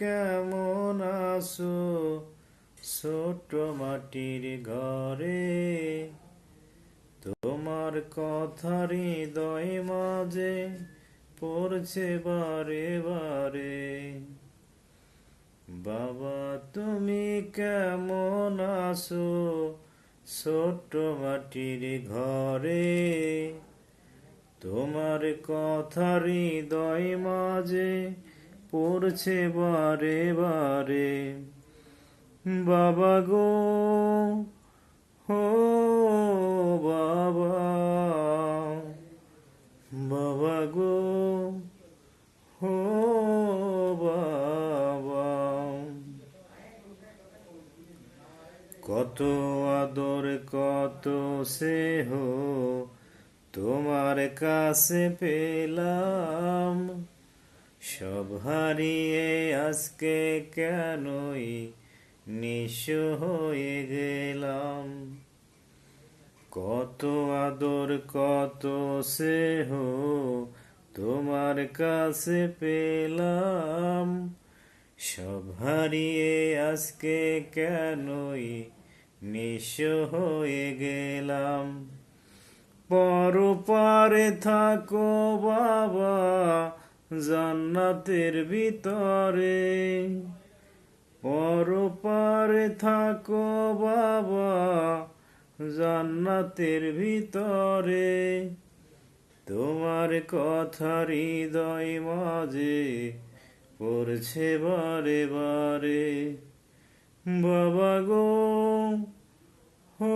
কেমন আছো ছোট্ট মাটির ঘরে? তোমার কথা হৃদয় মাঝে পড়ছে বারে বারে। বাবা তুমি কেমন আছো ছোট্ট মাটির ঘরে? তোমার কথা হৃদয় মাঝে পড়ছে বারে বারে। বাবা গো, ও বাবা, বাবা গো, ও বাবা। কত আদর কত স্নেহ তোমার কাছে পেলাম, সব হারিয়ে আজকে কেনই নিঃস্ব হয়ে গেলাম। কত আদর কত স্নেহ তোমার কাছে পেলাম, সব হারিয়ে আজকে কেনই নিঃস্ব হয়ে গেলাম। পরপারে থাকো বাবা জান্নাতের ভিতরে, পরপারে থাকো বাবা জান্নাতের ভিতরে। তোমার কথা হৃদয় মাঝে পড়ছে বারে বারে। বাবা গো, ও